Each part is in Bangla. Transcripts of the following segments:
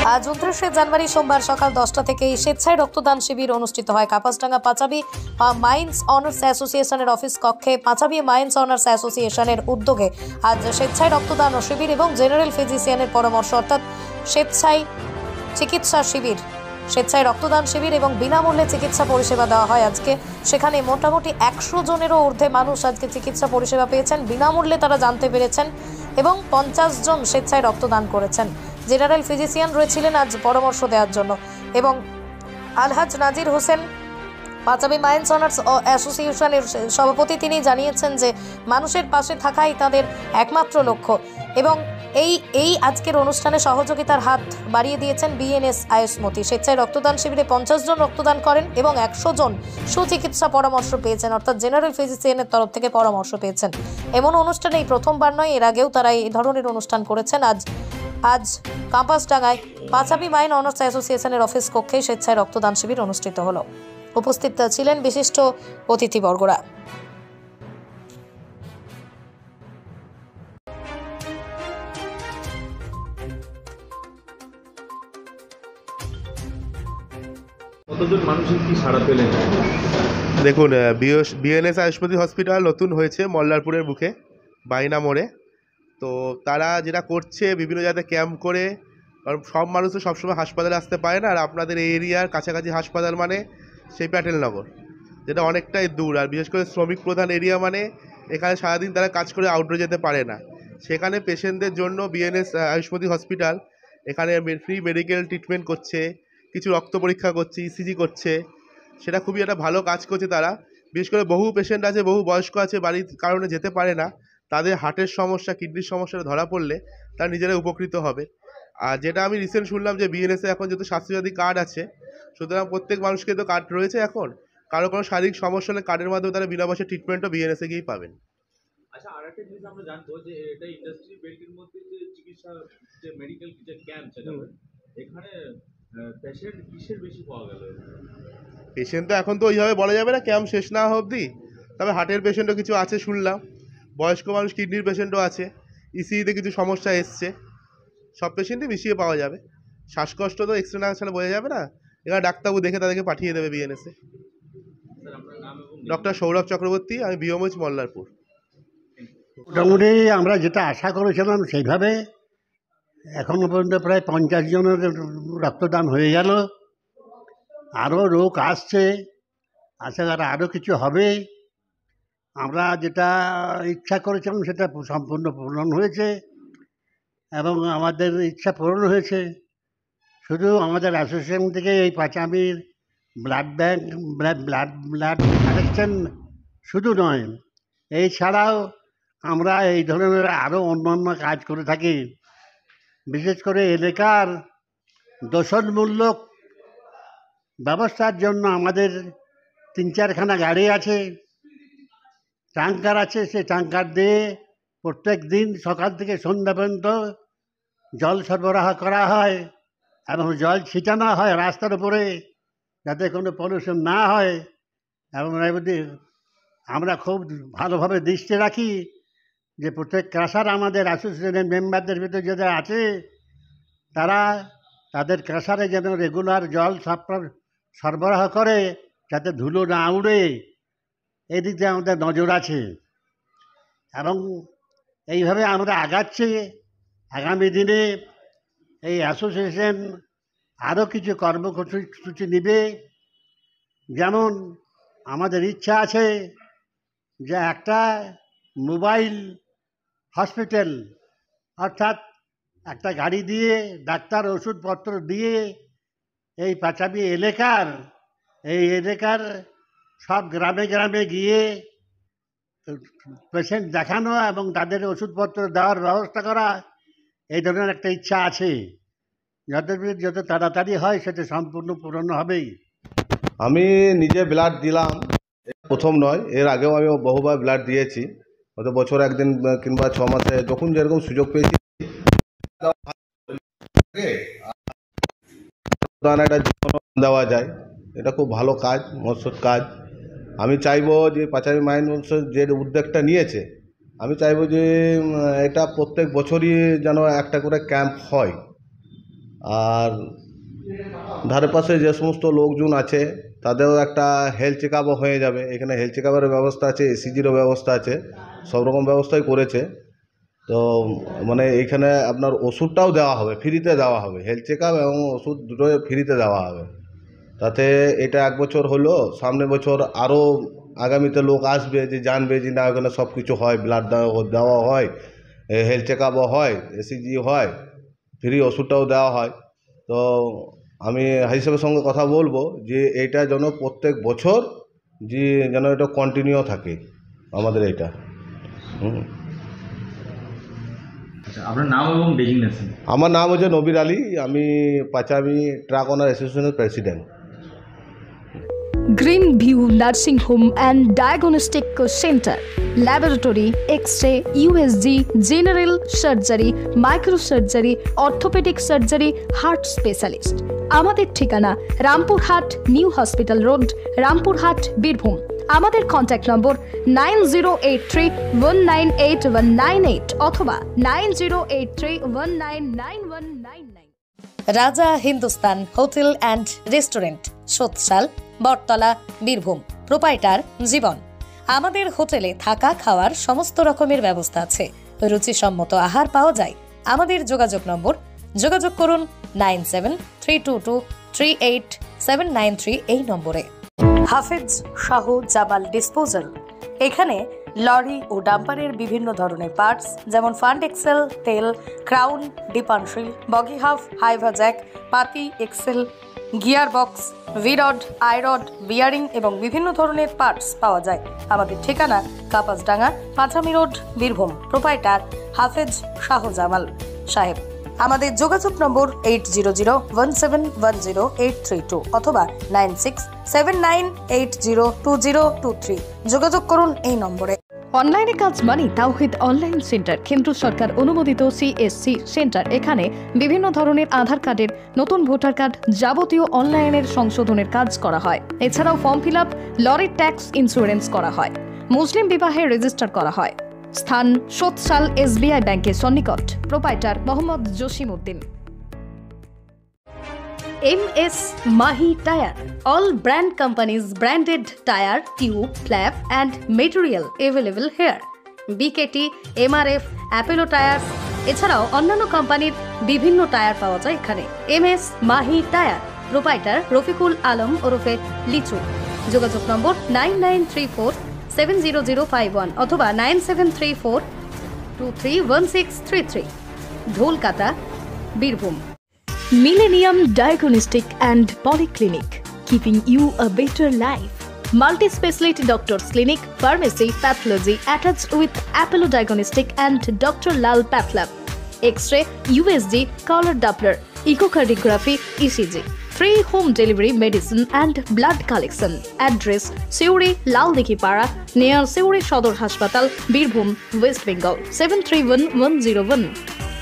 আজ 29শে জানুয়ারি সোমবার সকাল 10টা থেকে স্বেচ্ছায় রক্তদান শিবির অনুষ্ঠিত হয় কাপাসডাঙ্গা পাঁচাবি মাইন্স অনার্স অ্যাসোসিয়েশনের অফিস কক্ষে। পাঁচাবি মাইন্স অনার্স অ্যাসোসিয়েশনের উদ্যোগে আজ স্বেচ্ছায় রক্তদান ও শিবির এবং জেনারেল ফিজিশিয়ানের পরামর্শ অর্থাৎ স্বেচ্ছায় চিকিৎসা শিবির, স্বেচ্ছায় রক্তদান শিবির এবং বিনামূল্যে চিকিৎসা পরিষেবা দেওয়া হয়। আজকে সেখানে মোটামুটি 100 জনেরও ঊর্ধ্বে মানুষ আজকে চিকিৎসা পরিষেবা পেয়েছেন, বিনামূল্যে তারা জানতে পেরেছেন এবং 50 জন স্বেচ্ছায় রক্তদান করেছেন। জেনারেল ফিজিশিয়ান রয়েছিলেন আজ পরামর্শ দেওয়ার জন্য এবং আলহাজ নাজির হোসেন পাঁচাবি মাইন্স অনার্স অ্যাসোসিয়েশনের সভাপতি, তিনি জানিয়েছেন যে মানুষের পাশে থাকাই তাদের একমাত্র লক্ষ্য এবং এই আজকের অনুষ্ঠানে সহযোগিতার হাত বাড়িয়ে দিয়েছেন বিএনএস আয়ুষ্মতি। স্বেচ্ছায় রক্তদান শিবিরে 50 জন রক্তদান করেন এবং 100 জন সুচিকিৎসা পরামর্শ পেয়েছেন, অর্থাৎ জেনারেল ফিজিশিয়ানের তরফ থেকে পরামর্শ পেয়েছেন। এমন অনুষ্ঠানে এই প্রথমবার নয়, এর আগেও তারা এই ধরনের অনুষ্ঠান করেছেন। আজ কাপাসডাঙ্গায় পাঁচাবি মাইন্স অনার্স অ্যাসোসিয়েশনের অফিস কক্ষে স্বেচ্ছায় রক্তদান শিবির অনুষ্ঠিত হলো। উপস্থিত ছিলেন বিশিষ্ট অতিথিবর্গরা। কতজন মানুষের কি সাড়া পেলেন? দেখুন, বিএনএস আয়ুষ্মতি হসপিটাল নতুন হয়েছে মল্লারপুরের মুখে বাইনা মোড়ে। তো তারা যেটা করছে বিভিন্ন জায়গায় ক্যাম্প করে, কারণ সব মানুষ তো সবসময় হাসপাতালে আসতে পারে না, আর আপনাদের এই এরিয়ার কাছাকাছি হাসপাতাল মানে সেই প্যাটেলনগর, যেটা অনেকটাই দূর, আর বিশেষ করে শ্রমিক প্রধান এরিয়া মানে এখানে সারাদিন তারা কাজ করে আউটডোরে যেতে পারে না। সেখানে পেশেন্টদের জন্য বিএনএস আয়ুষ্মতি হসপিটাল এখানে ফ্রি মেডিকেল ট্রিটমেন্ট করছে, কিছু রক্ত পরীক্ষা করছে, ইসিজি করছে, সেটা খুবই একটা ভালো কাজ করছে তারা। বিশেষ করে বহু পেশেন্ট আছে, বহু বয়স্ক আছে, বাড়ির কারণে যেতে পারে না, তাদের হার্টের সমস্যা, কিডনির সমস্যাটা ধরা পড়লে তারা নিজেরাই উপকৃত হবে। আর যেটা আমি রিসেন্ট শুনলাম যে বিএনএসে এখন যেহেতু স্বাস্থ্যসাথী কার্ড আছে, সুতরাং প্রত্যেক মানুষকে তো কার্ড রয়েছে, এখন কারো কোনো শারীরিক সমস্যা হলে কার্ডের মাধ্যমে তারা বিনা পয়সা ট্রিটমেন্টও বিএনএসে গিয়েই পাবেন। আচ্ছা, আরেকটা জিনিস আমরা জানবো যে এটা ইন্ডাস্ট্রি বেল্টের মধ্যে যে চিকিৎসা যে মেডিকেল যে ক্যাম্প সেটা এখানে পেশেন্ট কিসের বেশি পাওয়া গেল? পেশেন্ট তো এখন তো ওইভাবে বলা যাবে না, ক্যাম্প শেষ না হওয়া অবধি, তবে হার্টের পেশেন্টও কিছু আছে শুনলাম, বয়স্ক মানুষ, কিডনির পেশেন্টও আছে, ইসিজিতে কিছু সমস্যা এসছে, সব পেশেন্টই মিশিয়ে পাওয়া যাবে। শ্বাসকষ্ট তো এক্সরে না ছাড়া বোঝা যাবে না, এখানে ডাক্তারবাবু দেখে তাদেরকে পাঠিয়ে দেবে বিএনএসে। ডক্টর সৌরভ চক্রবর্তী, আমি বিওমোচ মল্লারপুর। মোটামুটি আমরা যেটা আশা করেছিলাম সেইভাবে এখনও পর্যন্ত প্রায় 50 জনের রক্তদান হয়ে গেল। আরও লোক আসছে, আশা করা আরও কিছু হবে। আমরা যেটা ইচ্ছা করেছিলাম সেটা সম্পূর্ণ পূরণ হয়েছে এবং আমাদের ইচ্ছা পূরণ হয়েছে। শুধু আমাদের অ্যাসোসিয়েশন থেকে এই পাঁচামির ব্লাড ব্যাঙ্ক ব্লাড কালেকশন শুধু নয়, এছাড়াও আমরা এই ধরনের আরও অন্যান্য কাজ করে থাকি। বিশেষ করে এলাকার দূষণমূলক ব্যবস্থার জন্য আমাদের 3-4খানা গাড়ি আছে, ট্যাঙ্কার আছে, সেই ট্যাঙ্কার দিয়ে প্রত্যেক দিন সকাল থেকে সন্ধ্যা পর্যন্ত জল সরবরাহ করা হয় এবং জল ছিটানো হয় রাস্তার উপরে, যাতে কোনো পলিউশন না হয়। এবং আমরা খুব ভালোভাবে দৃষ্টি রাখি যে প্রত্যেক ক্রাশার আমাদের অ্যাসোসিয়েশনের মেম্বারদের ভিতরে যারা আছে তারা তাদের ক্রাশারে যেন রেগুলার জল সরবরাহ করে, যাতে ধুলো না উড়ে, এই দিক দিয়ে আমাদের নজর আছে এবং এইভাবে আমরা আগাচ্ছি। আগামী দিনে এই অ্যাসোসিয়েশন আরও কিছু কর্মসূচি নেবে। যেমন আমাদের ইচ্ছা আছে যে একটা মোবাইল হসপিটাল, অর্থাৎ একটা গাড়ি দিয়ে ডাক্তার ওষুধপত্র দিয়ে এই পাঁচাবি এলাকার সব গ্রামে গ্রামে গিয়ে পেশেন্ট দেখানো এবং তাদের ওষুধপত্র দেওয়ার ব্যবস্থা করা, এই ধরনের একটা ইচ্ছা আছে। যত তাড়াতাড়ি হয় সেটা সম্পূর্ণ পূরণ হবেই। আমি নিজে ব্লাড দিলাম, প্রথম নয়, এর আগেও আমি বহুবার ব্লাড দিয়েছি, হয়তো বছর একদিন কিংবা 6 মাসে যখন যেরকম সুযোগ পেয়েছি। একটা জীবন দেওয়া যায়, এটা খুব ভালো কাজ, মহৎ কাজ। আমি চাইবো যে পাঁচাবি মাইন্স যে উদ্যোগটা নিয়েছে, আমি চাইবো যে এটা প্রত্যেক বছরই যেন একটা করে ক্যাম্প হয়, আর ধারে পাশে যে সমস্ত লোকজন আছে তাদেরও একটা হেলথ চেক আপও হয়ে যাবে। এখানে হেলথ চেক আপের ব্যবস্থা আছে, এসিজিরও ব্যবস্থা আছে, সব রকম ব্যবস্থাই করেছে। তো মানে এইখানে আপনার ওষুধটাও দেওয়া হবে, ফ্রিতে দেওয়া হবে, হেলথ চেক আপ এবং ওষুধ দুটোই ফ্রিতে দেওয়া হবে। তাতে এটা 1 বছর হলো, সামনে বছর আরও আগামীতে লোক আসবে যে জানবে যে না ওখানে সব কিছু হয়, ব্লাড দেওয়া হয়, হেলথ চেক আপও হয়, এসিজি হয়, ফ্রি ওষুধটাও দেওয়া হয়। তো আমি হাইসাবের সঙ্গে কথা বলবো যে এইটা যেন প্রত্যেক বছর যে যেন এটা কন্টিনিউ থাকে আমাদের এইটা। আচ্ছা, আপনার নাম এবং ডেজিগনেশন? আমার নাম হচ্ছে নবির আলী, আমি পাঁচামি ট্রাক ওনার অ্যাসোসিয়েশনের president. Green view nursing home and diagnostic centre, laboratory, X-ray, USG, general surgery, microsurgery, orthopaedic surgery, heart specialist. আমাদের ঠিকানা Rampurhat new hospital road, Rampurhat, Birbhum. আমাদের কন্ট্যাক্ট নম্বর 9083198198 অথবা 9083199199। Raja Hindustan hotel and restaurant, Sotsal, Battala, Birbhum. Proprietor Jiban. আমাদের হোটেলে থাকা খাওয়ার সমস্ত রকমের ব্যবস্থা আছে, রুচিসম্মত আহার পাওয়া যায়। আমাদের যোগাযোগ নম্বর, যোগাযোগ করুন 9732238793 এই নম্বরে। হাফেজ শাহ জামাল ডিসপোজাল, এখানে লরি ও ডাম্পারের বিভিন্ন ধরনের পার্টস যেমন ফান্ড এক্সেল, তেল, ক্রাউন, ডিপানশিল, বগি হাফ, হাইভা জ্যাক, পাতি এক্সেল, গিয়ার বক্স, ভিরড, আইরড, বিয়ারিং এবং বিভিন্ন ধরনের পার্টস পাওয়া যায়। আমাদের ঠিকানা কাপাসডাঙ্গা, পাঁচামি রোড, বীরভূম। প্রোপাইটার হাফেজ শাহ জামাল সাহেব। আমাদের যোগাযোগ নম্বর 8001710832 অথবা 9679802023। যোগাযোগ করুন এই নম্বরে। অনলাইনে কাজ মানে তাওহিদ অনলাইন সেন্টার, কেন্দ্র সরকার অনুমোদিত সিএসসি সেন্টার। এখানে বিভিন্ন ধরনের আধার কার্ডের, নতুন ভোটার কার্ড, যাবতীয় অনলাইনের সংশোধনের কাজ করা হয়। এছাড়াও ফর্ম ফিল আপ, লরির ট্যাক্স ইন্স্যুরেন্স করা হয়, মুসলিম বিবাহে রেজিস্টার করা হয়। স্থান সোতসাল এসবিআই ব্যাংকের সন্নিকট। Proprietor Mohammad Jasim Uddin. MS Mahi Tire, all brand companies branded tire, tube, flap and material available here. BKT, MRF, Apollo Tires এছাড়াও অন্যান্য কোম্পানির বিভিন্ন টায়ার পাওয়া যায় এখানে। MS Mahi Tire, proprietor Rafiqul Alam ওরফে লিচু। যোগাযোগ নম্বর 99347005 অথবা 9734231633। Dholkata, Birbhum. Millennium Diagnostic and Polyclinic, keeping you a better life. Multi-speciality doctors clinic, pharmacy, pathology attached with Apollo Diagnostic and Dr. Lal Path Lab. X-ray, USG, color Doppler, echocardiography, ECG. Free home delivery, medicine and blood collection. Address: Seuri, Laldikhipara, near Seuri Shodor Hospital, Birbhum, West Bengal 731101.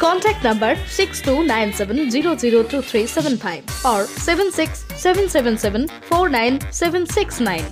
Contact number 6297002375 or 76777497669.